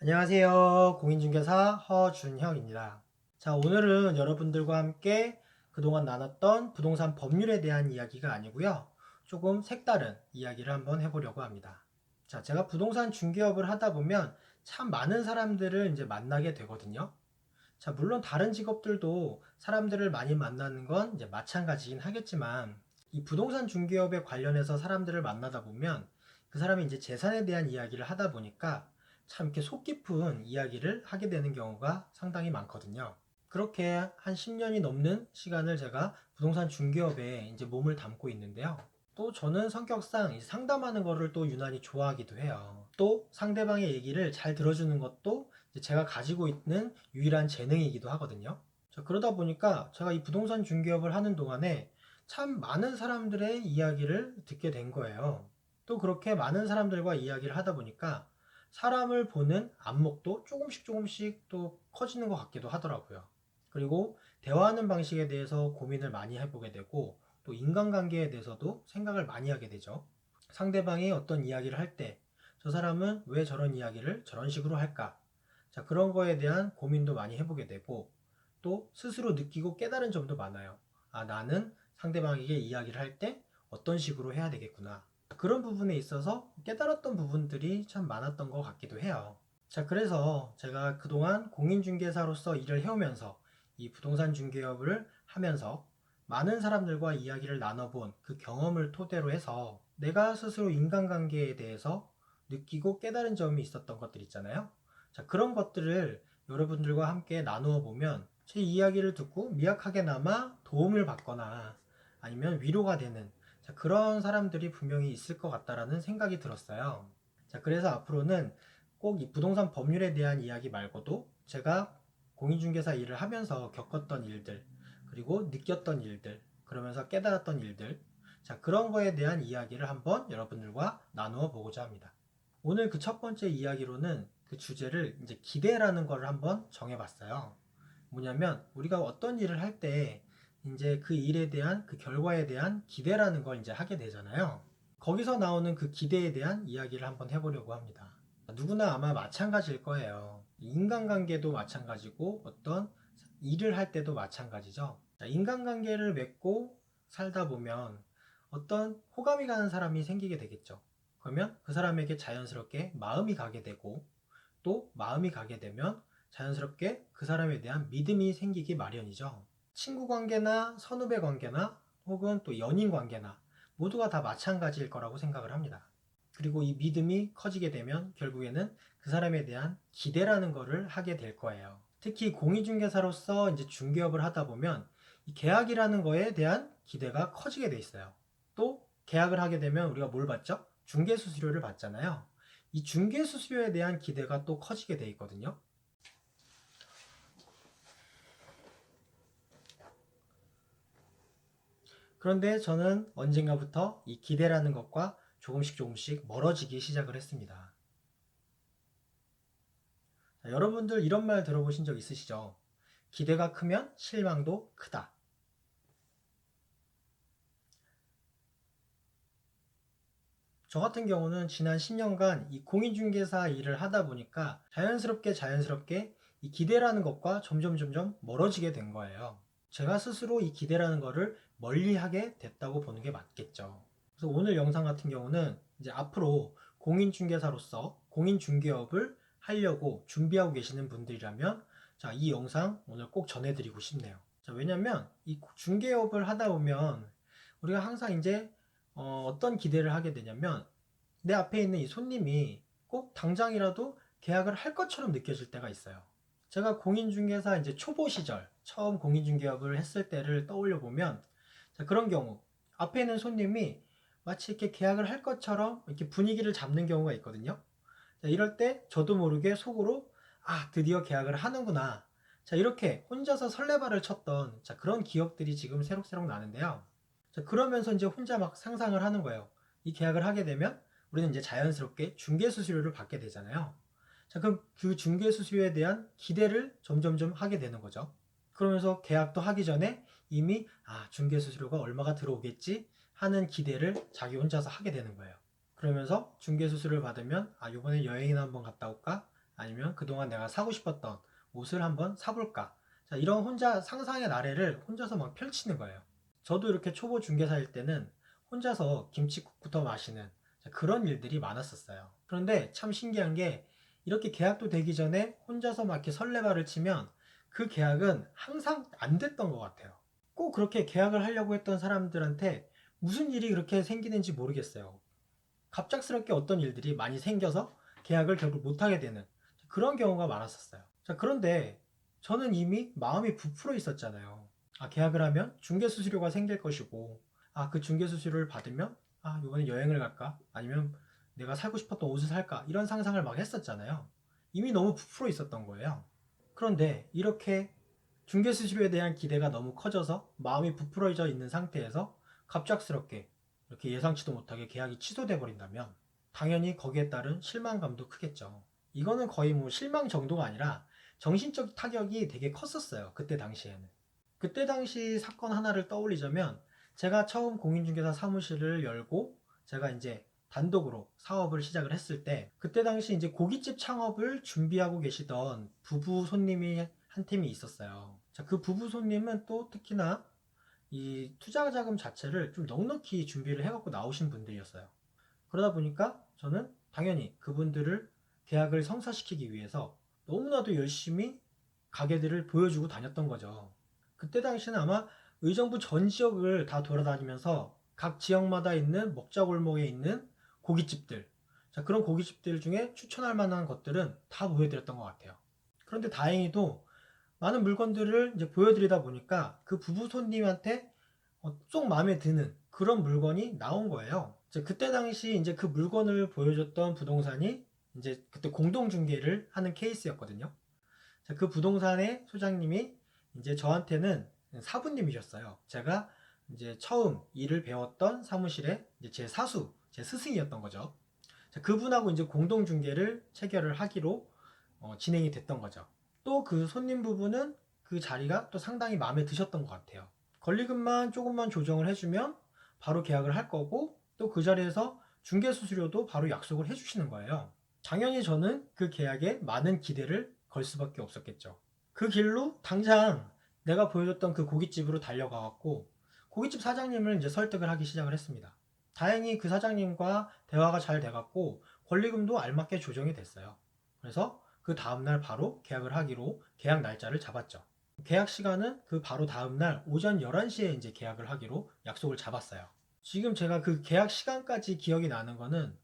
안녕하세요. 공인중개사 허준형입니다. 자, 오늘은 여러분들과 함께 그동안 나눴던 부동산 법률에 대한 이야기가 아니고요. 조금 색다른 이야기를 한번 해보려고 합니다. 자, 제가 부동산 중개업을 하다 보면 참 많은 사람들을 이제 만나게 되거든요. 자, 물론 다른 직업들도 사람들을 많이 만나는 건 이제 마찬가지긴 하겠지만 이 부동산 중개업에 관련해서 사람들을 만나다 보면 그 사람이 이제 재산에 대한 이야기를 하다 보니까 참 이렇게 속 깊은 이야기를 하게 되는 경우가 상당히 많거든요. 그렇게 한 10년이 넘는 시간을 제가 부동산 중개업에 이제 몸을 담고 있는데요. 또 저는 성격상 상담하는 거를 또 유난히 좋아하기도 해요. 또 상대방의 얘기를 잘 들어주는 것도 제가 가지고 있는 유일한 재능이기도 하거든요. 자, 그러다 보니까 제가 이 부동산 중개업을 하는 동안에 참 많은 사람들의 이야기를 듣게 된 거예요. 또 그렇게 많은 사람들과 이야기를 하다 보니까 사람을 보는 안목도 조금씩 또 커지는 것 같기도 하더라고요. 그리고 대화하는 방식에 대해서 고민을 많이 해보게 되고 또 인간관계에 대해서도 생각을 많이 하게 되죠. 상대방이 어떤 이야기를 할 때 저 사람은 왜 저런 이야기를 저런 식으로 할까? 자, 그런 거에 대한 고민도 많이 해보게 되고 또 스스로 느끼고 깨달은 점도 많아요. 아, 나는 상대방에게 이야기를 할 때 어떤 식으로 해야 되겠구나. 그런 부분에 있어서 깨달았던 부분들이 참 많았던 것 같기도 해요. 자, 그래서 제가 그동안 공인중개사로서 일을 해오면서 이 부동산 중개업을 하면서 많은 사람들과 이야기를 나눠본 그 경험을 토대로 해서 내가 스스로 인간관계에 대해서 느끼고 깨달은 점이 있었던 것들 있잖아요. 자, 그런 것들을 여러분들과 함께 나누어 보면 제 이야기를 듣고 미약하게나마 도움을 받거나 아니면 위로가 되는 그런 사람들이 분명히 있을 것 같다라는 생각이 들었어요. 자, 그래서 앞으로는 꼭 이 부동산 법률에 대한 이야기 말고도 제가 공인중개사 일을 하면서 겪었던 일들, 그리고 느꼈던 일들, 그러면서 깨달았던 일들, 자, 그런 거에 대한 이야기를 한번 여러분들과 나누어 보고자 합니다. 오늘 그 첫 번째 이야기로는 그 주제를 이제 기대라는 걸 한번 정해봤어요. 뭐냐면 우리가 어떤 일을 할 때 이제 그 일에 대한 그 결과에 대한 기대라는 걸 이제 하게 되잖아요. 거기서 나오는 그 기대에 대한 이야기를 한번 해보려고 합니다. 누구나 아마 마찬가지일 거예요. 인간관계도 마찬가지고 어떤 일을 할 때도 마찬가지죠. 인간관계를 맺고 살다 보면 어떤 호감이 가는 사람이 생기게 되겠죠. 그러면 그 사람에게 자연스럽게 마음이 가게 되고 또 마음이 가게 되면 자연스럽게 그 사람에 대한 믿음이 생기기 마련이죠. 친구 관계나 선후배 관계나 혹은 또 연인 관계나 모두가 다 마찬가지일 거라고 생각을 합니다. 그리고 이 믿음이 커지게 되면 결국에는 그 사람에 대한 기대라는 거를 하게 될 거예요. 특히 공인중개사로서 이제 중개업을 하다 보면 이 계약이라는 거에 대한 기대가 커지게 돼 있어요. 또 계약을 하게 되면 우리가 뭘 받죠? 중개수수료를 받잖아요. 이 중개수수료에 대한 기대가 또 커지게 돼 있거든요. 그런데 저는 언젠가부터 이 기대라는 것과 조금씩 멀어지기 시작을 했습니다. 자, 여러분들 이런 말 들어보신 적 있으시죠? 기대가 크면 실망도 크다. 저 같은 경우는 지난 10년간 이 공인중개사 일을 하다 보니까 자연스럽게 이 기대라는 것과 점점 멀어지게 된 거예요. 제가 스스로 이 기대라는 거를 멀리하게 됐다고 보는 게 맞겠죠. 그래서 오늘 영상 같은 경우는 이제 앞으로 공인중개사로서 공인중개업을 하려고 준비하고 계시는 분들이라면 자, 이 영상 오늘 꼭 전해드리고 싶네요. 자, 왜냐면 이 중개업을 하다 보면 우리가 항상 이제 어떤 기대를 하게 되냐면 내 앞에 있는 이 손님이 꼭 당장이라도 계약을 할 것처럼 느껴질 때가 있어요. 제가 공인중개사 이제 초보 시절 처음 공인중개업을 했을 때를 떠올려 보면 자, 그런 경우 앞에 있는 손님이 마치 이렇게 계약을 할 것처럼 이렇게 분위기를 잡는 경우가 있거든요. 자, 이럴 때 저도 모르게 속으로 아, 드디어 계약을 하는구나. 자, 이렇게 혼자서 설레발을 쳤던 자, 그런 기억들이 지금 새록새록 나는데요. 자, 그러면서 이제 혼자 막 상상을 하는 거예요. 이 계약을 하게 되면 우리는 이제 자연스럽게 중개수수료를 받게 되잖아요. 자, 그럼 그 중개수수료에 대한 기대를 점점점 하게 되는 거죠. 그러면서 계약도 하기 전에 이미 아, 중개수수료가 얼마가 들어오겠지 하는 기대를 자기 혼자서 하게 되는 거예요. 그러면서 중개수수료를 받으면 아, 요번에 여행이나 한번 갔다 올까? 아니면 그동안 내가 사고 싶었던 옷을 한번 사볼까? 자, 이런 혼자 상상의 나래를 혼자서 막 펼치는 거예요. 저도 이렇게 초보 중개사일 때는 혼자서 김칫국부터 마시는 그런 일들이 많았었어요. 그런데 참 신기한 게 이렇게 계약도 되기 전에 혼자서 막 이렇게 설레발을 치면 그 계약은 항상 안 됐던 것 같아요. 꼭 그렇게 계약을 하려고 했던 사람들한테 무슨 일이 그렇게 생기는지 모르겠어요. 갑작스럽게 어떤 일들이 많이 생겨서 계약을 결국 못하게 되는 그런 경우가 많았었어요. 자, 그런데 저는 이미 마음이 부풀어 있었잖아요. 아, 계약을 하면 중개수수료가 생길 것이고, 아, 그 중개수수료를 받으면, 아, 이번에 여행을 갈까? 아니면 내가 살고 싶었던 옷을 살까? 이런 상상을 막 했었잖아요. 이미 너무 부풀어 있었던 거예요. 그런데 이렇게 중개수수료에 대한 기대가 너무 커져서 마음이 부풀어져 있는 상태에서 갑작스럽게 이렇게 예상치도 못하게 계약이 취소돼 버린다면 당연히 거기에 따른 실망감도 크겠죠. 이거는 거의 뭐 실망 정도가 아니라 정신적 타격이 되게 컸었어요. 그때 당시에는. 그때 당시 사건 하나를 떠올리자면 제가 처음 공인중개사 사무실을 열고 제가 이제 단독으로 사업을 시작을 했을 때 그때 당시 이제 고깃집 창업을 준비하고 계시던 부부 손님이 한 팀이 있었어요. 자, 그 부부 손님은 또 특히나 이 투자 자금 자체를 좀 넉넉히 준비를 해갖고 나오신 분들이었어요. 그러다 보니까 저는 당연히 그분들을 계약을 성사시키기 위해서 너무나도 열심히 가게들을 보여주고 다녔던 거죠. 그때 당시는 아마 의정부 전 지역을 다 돌아다니면서 각 지역마다 있는 먹자골목에 있는 고깃집들, 자, 그런 고깃집들 중에 추천할 만한 것들은 다 보여드렸던 것 같아요. 그런데 다행히도 많은 물건들을 이제 보여드리다 보니까 그 부부 손님한테 쏙 마음에 드는 그런 물건이 나온 거예요. 이제 그때 당시 이제 그 물건을 보여줬던 부동산이 이제 그때 공동 중개를 하는 케이스였거든요. 자, 그 부동산의 소장님이 이제 저한테는 사부님이셨어요. 제가 이제 처음 일을 배웠던 사무실의 이제 제 사수, 제 스승이었던 거죠. 자, 그분하고 이제 공동 중개를 체결을 하기로 진행이 됐던 거죠. 또 그 손님 부부는 그 자리가 또 상당히 마음에 드셨던 것 같아요. 권리금만 조금만 조정을 해주면 바로 계약을 할 거고 또 그 자리에서 중개수수료도 바로 약속을 해주시는 거예요. 당연히 저는 그 계약에 많은 기대를 걸 수밖에 없었겠죠. 그 길로 당장 내가 보여줬던 그 고깃집으로 달려가갖고 고깃집 사장님을 이제 설득을 하기 시작을 했습니다. 다행히 그 사장님과 대화가 잘 돼갖고 권리금도 알맞게 조정이 됐어요. 그래서 그 다음날 바로 계약을 하기로 계약 날짜를 잡았죠. 계약 시간은 그 바로 다음날 오전 11시에 이제 계약을 하기로 약속을 잡았어요. 지금 제가 그 계약 시간까지 기억이 나는 거는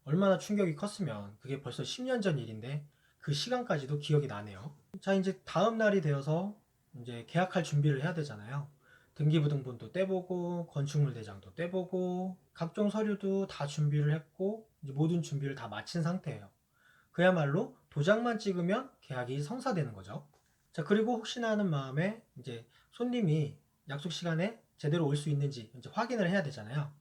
얼마나 충격이 컸으면 그게 벌써 10년 전 일인데 그 시간까지도 기억이 나네요. 자, 이제 다음 날이 되어서 이제 계약할 준비를 해야 되잖아요. 등기부등본도 떼보고 건축물 대장도 떼보고 각종 서류도 다 준비를 했고 이제 모든 준비를 다 마친 상태예요. 그야말로 도장만 찍으면 계약이 성사되는 거죠. 자, 그리고 혹시나 하는 마음에 이제 손님이 약속 시간에 제대로 올 수 있는지 이제 확인을 해야 되잖아요.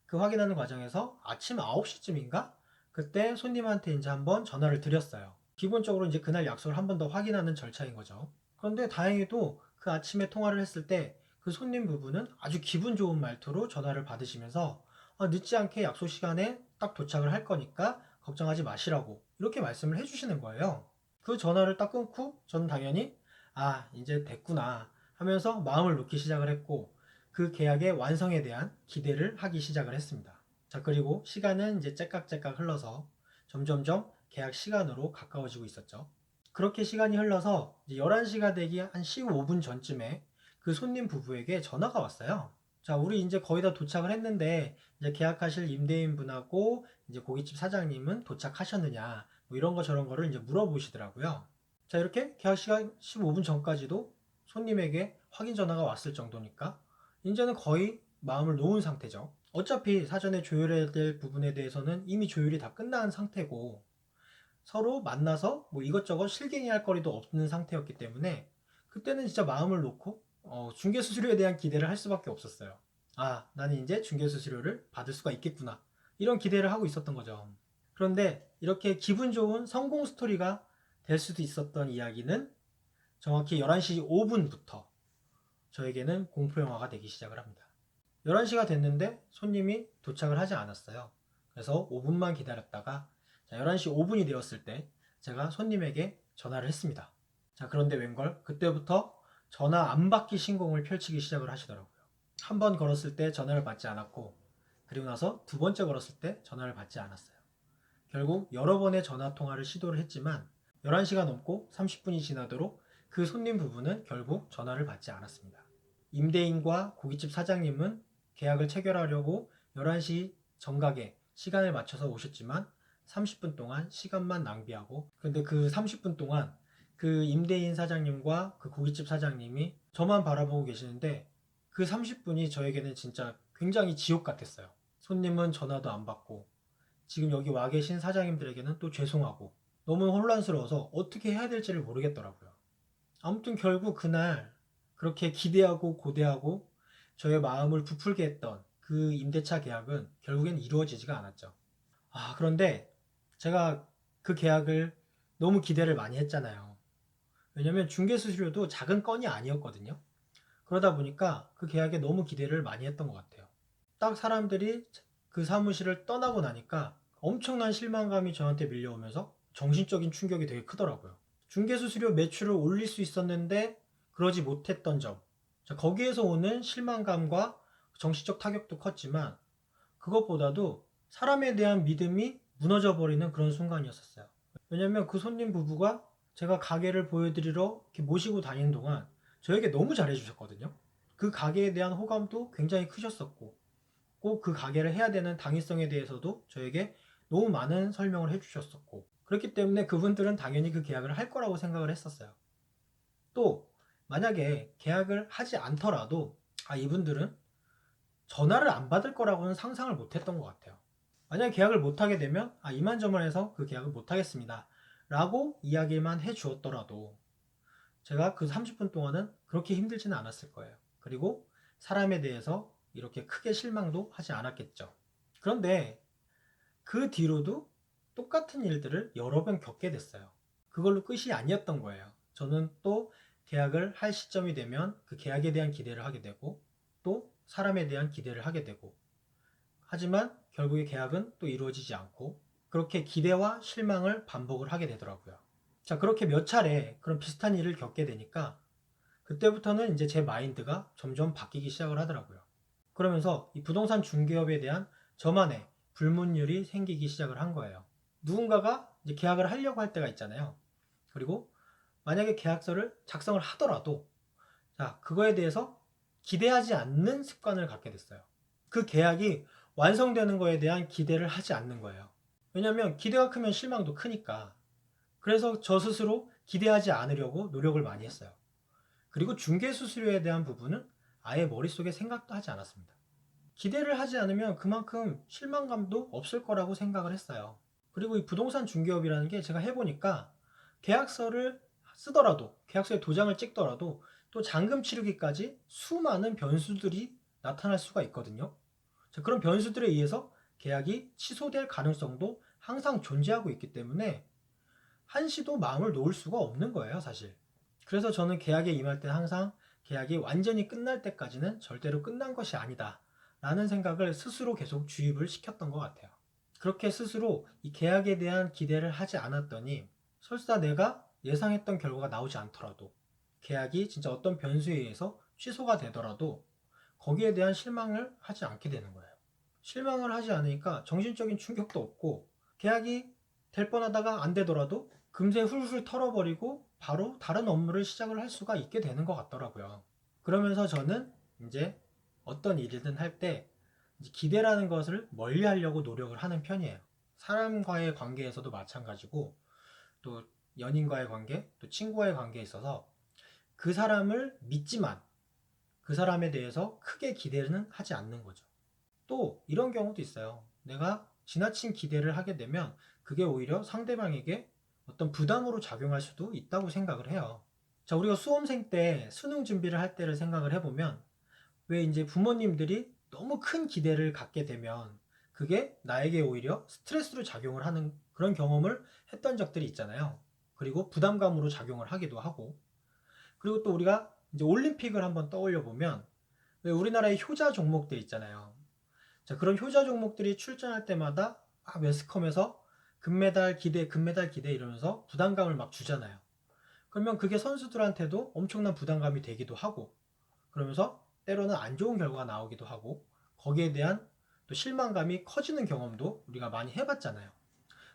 그 확인하는 과정에서 아침 9시쯤인가? 그때 손님한테 이제 한번 전화를 드렸어요. 기본적으로 이제 그날 약속을 한 번 더 확인하는 절차인 거죠. 그런데 다행히도 그 아침에 통화를 했을 때 그 손님 부부는 아주 기분 좋은 말투로 전화를 받으시면서 늦지 않게 약속 시간에 딱 도착을 할 거니까 걱정하지 마시라고 이렇게 말씀을 해주시는 거예요. 그 전화를 딱 끊고 저는 당연히 아, 이제 됐구나 하면서 마음을 놓기 시작을 했고 그 계약의 완성에 대한 기대를 하기 시작을 했습니다. 자, 그리고 시간은 이제 째깍째깍 흘러서 점점점 계약 시간으로 가까워지고 있었죠. 그렇게 시간이 흘러서 이제 11시가 되기 한 15분 전쯤에 그 손님 부부에게 전화가 왔어요. 자, 우리 이제 거의 다 도착을 했는데 이제 계약하실 임대인 분하고 이제 고깃집 사장님은 도착하셨느냐 뭐 이런 거 저런 거를 이제 물어보시더라고요. 자, 이렇게 계약 시간 15분 전까지도 손님에게 확인 전화가 왔을 정도니까 이제는 거의 마음을 놓은 상태죠. 어차피 사전에 조율해야 될 부분에 대해서는 이미 조율이 다 끝난 상태고 서로 만나서 뭐 이것저것 실갱이할 거리도 없는 상태였기 때문에 그때는 진짜 마음을 놓고 중개수수료에 대한 기대를 할 수밖에 없었어요. 아, 나는 이제 중개수수료를 받을 수가 있겠구나. 이런 기대를 하고 있었던 거죠. 그런데 이렇게 기분 좋은 성공 스토리가 될 수도 있었던 이야기는 정확히 11시 5분부터 저에게는 공포영화가 되기 시작을 합니다. 11시가 됐는데 손님이 도착을 하지 않았어요. 그래서 5분만 기다렸다가 11시 5분이 되었을 때 제가 손님에게 전화를 했습니다. 자, 그런데 웬걸 그때부터 전화 안 받기 신공을 펼치기 시작을 하시더라고요. 한 번 걸었을 때 전화를 받지 않았고, 그리고 나서 두 번째 걸었을 때 전화를 받지 않았어요. 결국 여러 번의 전화 통화를 시도를 했지만 11시가 넘고 30분이 지나도록 그 손님 부부는 결국 전화를 받지 않았습니다. 임대인과 고깃집 사장님은 계약을 체결하려고 11시 정각에 시간을 맞춰서 오셨지만 30분 동안 시간만 낭비하고, 근데 그 30분 동안 그 임대인 사장님과 그 고깃집 사장님이 저만 바라보고 계시는데 그 30분이 저에게는 진짜 굉장히 지옥 같았어요. 손님은 전화도 안 받고 지금 여기 와 계신 사장님들에게는 또 죄송하고 너무 혼란스러워서 어떻게 해야 될지를 모르겠더라고요. 아무튼 결국 그날 그렇게 기대하고 고대하고 저의 마음을 부풀게 했던 그 임대차 계약은 결국엔 이루어지지가 않았죠. 그런데 제가 그 계약을 너무 기대를 많이 했잖아요. 왜냐면 중개수수료도 작은 건이 아니었거든요. 그러다 보니까 그 계약에 너무 기대를 많이 했던 것 같아요. 딱 사람들이 그 사무실을 떠나고 나니까 엄청난 실망감이 저한테 밀려오면서 정신적인 충격이 되게 크더라고요. 중개수수료 매출을 올릴 수 있었는데 그러지 못했던 점. 거기에서 오는 실망감과 정신적 타격도 컸지만 그것보다도 사람에 대한 믿음이 무너져 버리는 그런 순간이었어요. 왜냐면 그 손님 부부가 제가 가게를 보여드리러 이렇게 모시고 다니는 동안 저에게 너무 잘해주셨거든요. 그 가게에 대한 호감도 굉장히 크셨었고, 꼭 그 가게를 해야 되는 당위성에 대해서도 저에게 너무 많은 설명을 해주셨었고, 그렇기 때문에 그분들은 당연히 그 계약을 할 거라고 생각을 했었어요. 또 만약에 계약을 하지 않더라도 이분들은 전화를 안 받을 거라고는 상상을 못 했던 것 같아요. 만약에 계약을 못 하게 되면 이만저만해서 그 계약을 못 하겠습니다 라고 이야기만 해 주었더라도 제가 그 30분 동안은 그렇게 힘들지는 않았을 거예요. 그리고 사람에 대해서 이렇게 크게 실망도 하지 않았겠죠. 그런데 그 뒤로도 똑같은 일들을 여러 번 겪게 됐어요. 그걸로 끝이 아니었던 거예요. 저는 또 계약을 할 시점이 되면 그 계약에 대한 기대를 하게 되고 또 사람에 대한 기대를 하게 되고, 하지만 결국에 계약은 또 이루어지지 않고 그렇게 기대와 실망을 반복을 하게 되더라고요. 자, 그렇게 몇 차례 그런 비슷한 일을 겪게 되니까 그때부터는 이제 제 마인드가 점점 바뀌기 시작을 하더라고요. 그러면서 이 부동산 중개업에 대한 저만의 불문율이 생기기 시작을 한 거예요. 누군가가 이제 계약을 하려고 할 때가 있잖아요. 그리고 만약에 계약서를 작성을 하더라도 그거에 대해서 기대하지 않는 습관을 갖게 됐어요. 그 계약이 완성되는 거에 대한 기대를 하지 않는 거예요. 왜냐하면 기대가 크면 실망도 크니까. 그래서 저 스스로 기대하지 않으려고 노력을 많이 했어요. 그리고 중개수수료에 대한 부분은 아예 머릿속에 생각도 하지 않았습니다. 기대를 하지 않으면 그만큼 실망감도 없을 거라고 생각을 했어요. 그리고 이 부동산 중개업이라는 게 제가 해보니까 계약서를 쓰더라도, 계약서에 도장을 찍더라도 또 잔금 치르기까지 수많은 변수들이 나타날 수가 있거든요. 그런 변수들에 의해서 계약이 취소될 가능성도 항상 존재하고 있기 때문에 한시도 마음을 놓을 수가 없는 거예요, 사실. 그래서 저는 계약에 임할 때 항상 계약이 완전히 끝날 때까지는 절대로 끝난 것이 아니다 라는 생각을 스스로 계속 주입을 시켰던 것 같아요. 그렇게 스스로 이 계약에 대한 기대를 하지 않았더니 설사 내가 예상했던 결과가 나오지 않더라도, 계약이 진짜 어떤 변수에 의해서 취소가 되더라도 거기에 대한 실망을 하지 않게 되는 거예요. 실망을 하지 않으니까 정신적인 충격도 없고, 계약이 될 뻔하다가 안 되더라도 금세 훌훌 털어버리고 바로 다른 업무를 시작을 할 수가 있게 되는 것 같더라고요. 그러면서 저는 이제 어떤 일이든 할 때 기대라는 것을 멀리 하려고 노력을 하는 편이에요. 사람과의 관계에서도 마찬가지고, 또 연인과의 관계, 또 친구와의 관계에 있어서 그 사람을 믿지만 그 사람에 대해서 크게 기대는 하지 않는 거죠. 또 이런 경우도 있어요. 내가 지나친 기대를 하게 되면 그게 오히려 상대방에게 어떤 부담으로 작용할 수도 있다고 생각을 해요. 자, 우리가 수험생 때 수능 준비를 할 때를 생각을 해보면 왜 이제 부모님들이 너무 큰 기대를 갖게 되면 그게 나에게 오히려 스트레스로 작용을 하는 그런 경험을 했던 적들이 있잖아요. 그리고 부담감으로 작용을 하기도 하고, 그리고 또 우리가 이제 올림픽을 한번 떠올려 보면 왜 우리나라의 효자 종목들 있잖아요. 자, 그런 효자 종목들이 출전할 때마다 매스컴에서 금메달 기대, 금메달 기대 이러면서 부담감을 막 주잖아요. 그러면 그게 선수들한테도 엄청난 부담감이 되기도 하고, 그러면서 때로는 안 좋은 결과가 나오기도 하고, 거기에 대한 또 실망감이 커지는 경험도 우리가 많이 해봤잖아요.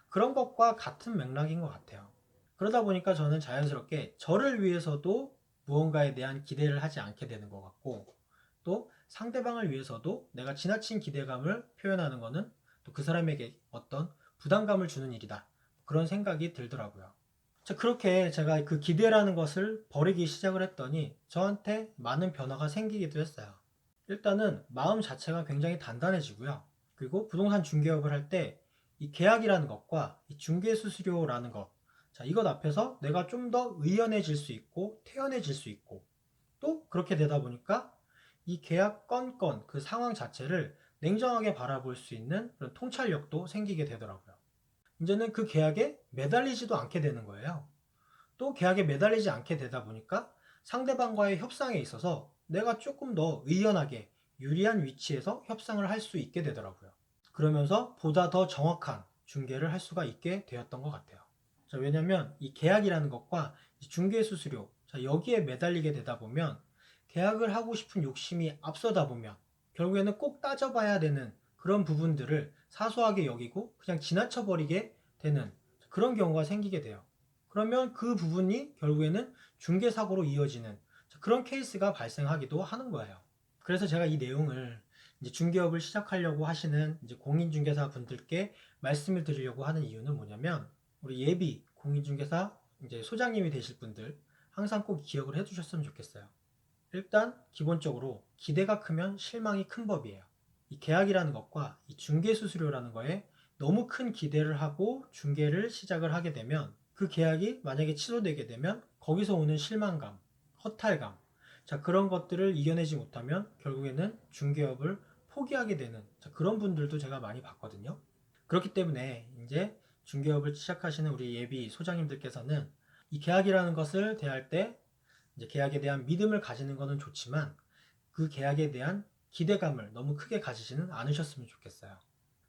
그런 것과 같은 맥락인 것 같아요. 그러다 보니까 저는 자연스럽게 저를 위해서도 무언가에 대한 기대를 하지 않게 되는 것 같고, 또 상대방을 위해서도 내가 지나친 기대감을 표현하는 것은 또 그 사람에게 어떤 부담감을 주는 일이다. 그런 생각이 들더라고요. 자, 그렇게 제가 그 기대라는 것을 버리기 시작을 했더니 저한테 많은 변화가 생기기도 했어요. 일단은 마음 자체가 굉장히 단단해지고요. 그리고 부동산 중개업을 할 때 이 계약이라는 것과 이 중개 수수료라는 것, 자, 이것 앞에서 내가 좀 더 의연해질 수 있고 태연해질 수 있고, 또 그렇게 되다 보니까 이 계약 건건 그 상황 자체를 냉정하게 바라볼 수 있는 그런 통찰력도 생기게 되더라고요. 이제는 그 계약에 매달리지도 않게 되는 거예요. 또 계약에 매달리지 않게 되다 보니까 상대방과의 협상에 있어서 내가 조금 더 의연하게 유리한 위치에서 협상을 할 수 있게 되더라고요. 그러면서 보다 더 정확한 중개를 할 수가 있게 되었던 것 같아요. 자, 왜냐면 이 계약이라는 것과 이 중개 수수료, 자, 여기에 매달리게 되다 보면 계약을 하고 싶은 욕심이 앞서다 보면 결국에는 꼭 따져봐야 되는 그런 부분들을 사소하게 여기고 그냥 지나쳐 버리게 되는 그런 경우가 생기게 돼요. 그러면 그 부분이 결국에는 중개 사고로 이어지는 그런 케이스가 발생하기도 하는 거예요. 그래서 제가 이 내용을 이제 중개업을 시작하려고 하시는 이제 공인중개사 분들께 말씀을 드리려고 하는 이유는 뭐냐면, 우리 예비 공인중개사 이제 소장님이 되실 분들 항상 꼭 기억을 해주셨으면 좋겠어요. 일단 기본적으로 기대가 크면 실망이 큰 법이에요. 이 계약이라는 것과 이 중개 수수료라는 거에 너무 큰 기대를 하고 중개를 시작을 하게 되면 그 계약이 만약에 취소되게 되면 거기서 오는 실망감, 허탈감, 자, 그런 것들을 이겨내지 못하면 결국에는 중개업을 포기하게 되는, 자, 그런 분들도 제가 많이 봤거든요. 그렇기 때문에 이제 중개업을 시작하시는 우리 예비 소장님들께서는 이 계약이라는 것을 대할 때 이제 계약에 대한 믿음을 가지는 것은 좋지만 그 계약에 대한 기대감을 너무 크게 가지지는 않으셨으면 좋겠어요.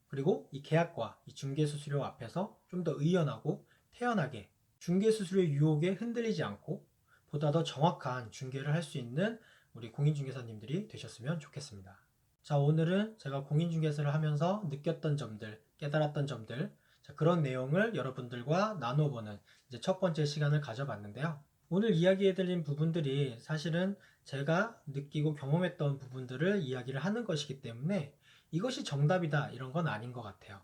그리고 이 계약과 이 중개수수료 앞에서 좀 더 의연하고 태연하게 중개수수료 유혹에 흔들리지 않고 보다 더 정확한 중개를 할 수 있는 우리 공인중개사님들이 되셨으면 좋겠습니다. 자, 오늘은 제가 공인중개사를 하면서 느꼈던 점들, 깨달았던 점들, 자, 그런 내용을 여러분들과 나눠보는 이제 첫 번째 시간을 가져봤는데요. 오늘 이야기해드린 부분들이 사실은 제가 느끼고 경험했던 부분들을 이야기를 하는 것이기 때문에 이것이 정답이다 이런 건 아닌 것 같아요.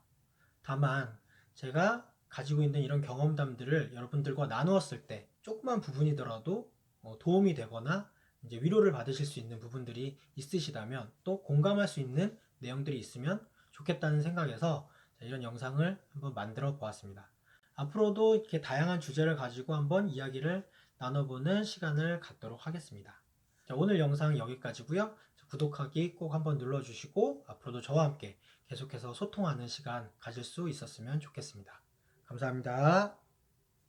다만 제가 가지고 있는 이런 경험담들을 여러분들과 나누었을 때 조그만 부분이더라도 도움이 되거나 이제 위로를 받으실 수 있는 부분들이 있으시다면, 또 공감할 수 있는 내용들이 있으면 좋겠다는 생각에서 이런 영상을 한번 만들어 보았습니다. 앞으로도 이렇게 다양한 주제를 가지고 한번 이야기를 나눠보는 시간을 갖도록 하겠습니다. 자, 오늘 영상 여기까지고요. 구독하기 꼭 한번 눌러주시고 앞으로도 저와 함께 계속해서 소통하는 시간 가질 수 있었으면 좋겠습니다. 감사합니다.